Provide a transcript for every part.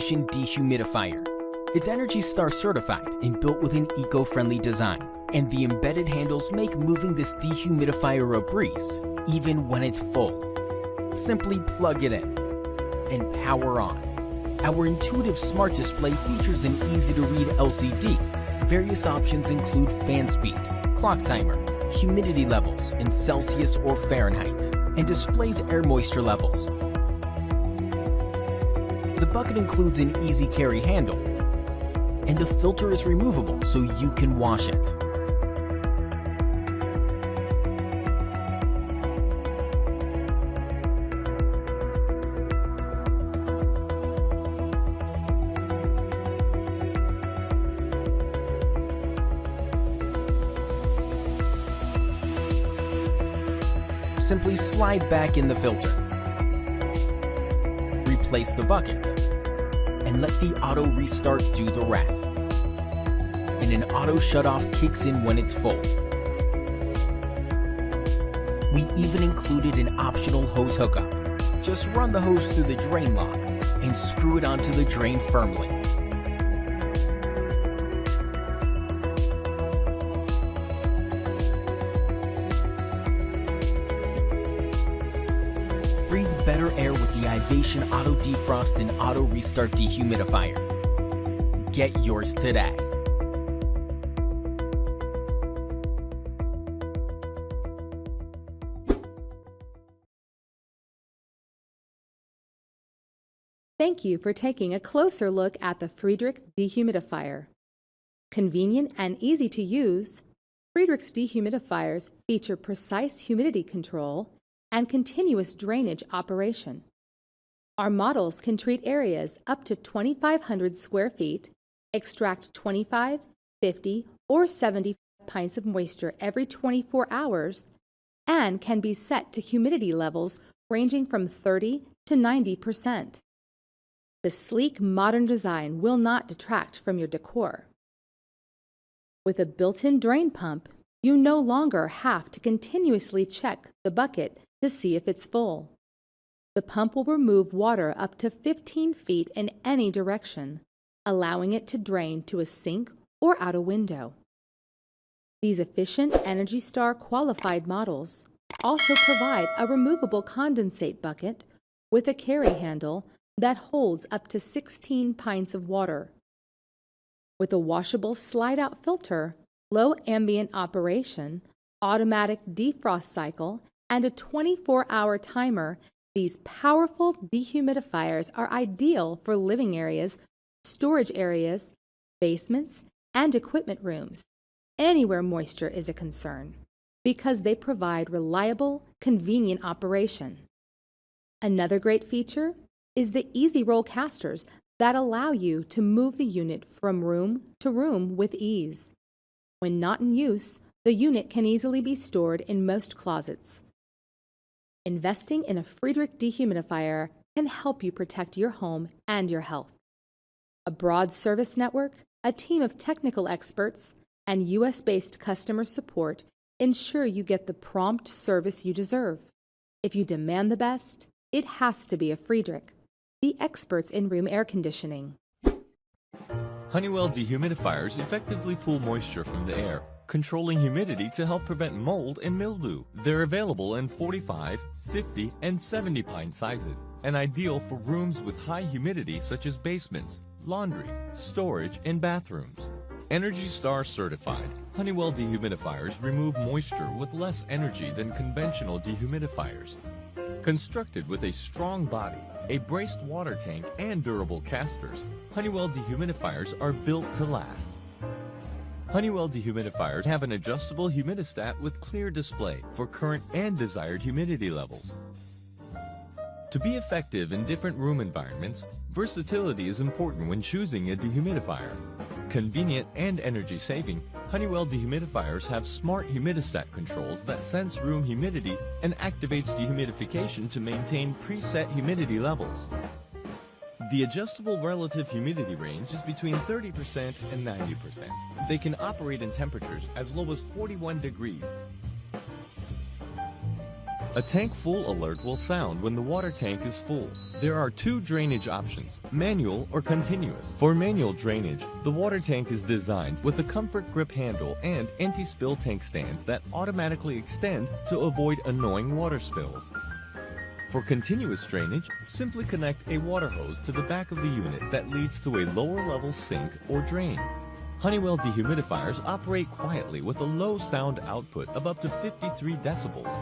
generation dehumidifier. It's ENERGY STAR certified and built with an eco-friendly design, and the embedded handles make moving this dehumidifier a breeze, even when it's full. Simply plug it in and power on. Our intuitive smart display features an easy-to-read LCD. Various options include fan speed, clock timer, humidity levels in Celsius or Fahrenheit, and displays air moisture levels. The bucket includes an easy carry handle, and the filter is removable so you can wash it. Simply slide back in the filter, replace the bucket, and let the auto restart do the rest. And an auto shutoff kicks in when it's full. We even included an optional hose hookup. Just run the hose through the drain lock and screw it onto the drain firmly. Breathe better air with the Ivation Auto Defrost and Auto Restart Dehumidifier. Get yours today. Thank you for taking a closer look at the Friedrich Dehumidifier. Convenient and easy to use, Friedrich's dehumidifiers feature precise humidity control and continuous drainage operation. Our models can treat areas up to 2,500 square feet, extract 25, 50, or 70 pints of moisture every 24 hours, and can be set to humidity levels ranging from 30 to 90%. The sleek, modern design will not detract from your decor. With a built-in drain pump, you no longer have to continuously check the bucket to see if it's full. The pump will remove water up to 15 feet in any direction, allowing it to drain to a sink or out a window. These efficient ENERGY STAR qualified models also provide a removable condensate bucket with a carry handle that holds up to 16 pints of water. With a washable slide-out filter, low ambient operation, automatic defrost cycle, and a 24-hour timer, these powerful dehumidifiers are ideal for living areas, storage areas, basements, and equipment rooms, anywhere moisture is a concern, because they provide reliable, convenient operation. Another great feature is the easy roll casters that allow you to move the unit from room to room with ease. When not in use, the unit can easily be stored in most closets. Investing in a Friedrich dehumidifier can help you protect your home and your health. A broad service network, a team of technical experts, and US-based customer support ensure you get the prompt service you deserve. If you demand the best, it has to be a Friedrich, the experts in room air conditioning. Honeywell dehumidifiers effectively pull moisture from the air, controlling humidity to help prevent mold and mildew. They're available in 45, 50, and 70 pint sizes, and ideal for rooms with high humidity such as basements, laundry, storage, and bathrooms. ENERGY STAR certified, Honeywell dehumidifiers remove moisture with less energy than conventional dehumidifiers. Constructed with a strong body, a braced water tank, and durable casters, Honeywell dehumidifiers are built to last. Honeywell dehumidifiers have an adjustable humidistat with clear display for current and desired humidity levels. To be effective in different room environments, versatility is important when choosing a dehumidifier. Convenient and energy-saving, Honeywell dehumidifiers have smart humidistat controls that sense room humidity and activates dehumidification to maintain preset humidity levels. The adjustable relative humidity range is between 30% and 90%. They can operate in temperatures as low as 41 degrees. A tank full alert will sound when the water tank is full. There are two drainage options, manual or continuous. For manual drainage, the water tank is designed with a comfort grip handle and anti-spill tank stands that automatically extend to avoid annoying water spills. For continuous drainage, simply connect a water hose to the back of the unit that leads to a lower level sink or drain. Honeywell dehumidifiers operate quietly with a low sound output of up to 53 decibels.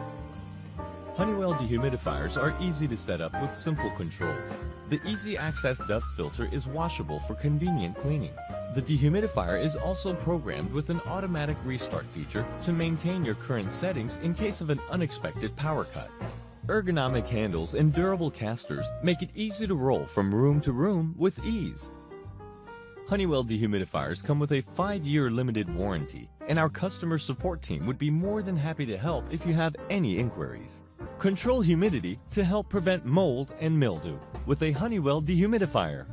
Honeywell dehumidifiers are easy to set up with simple controls. The easy access dust filter is washable for convenient cleaning. The dehumidifier is also programmed with an automatic restart feature to maintain your current settings in case of an unexpected power cut. Ergonomic handles and durable casters make it easy to roll from room to room with ease. Honeywell dehumidifiers come with a 5-year limited warranty, and our customer support team would be more than happy to help if you have any inquiries. Control humidity to help prevent mold and mildew with a Honeywell dehumidifier.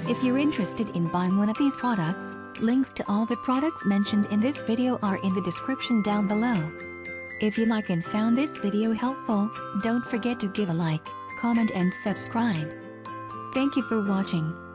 If you're interested in buying one of these products, links to all the products mentioned in this video are in the description down below. If you like and found this video helpful, don't forget to give a like, comment and subscribe. Thank you for watching.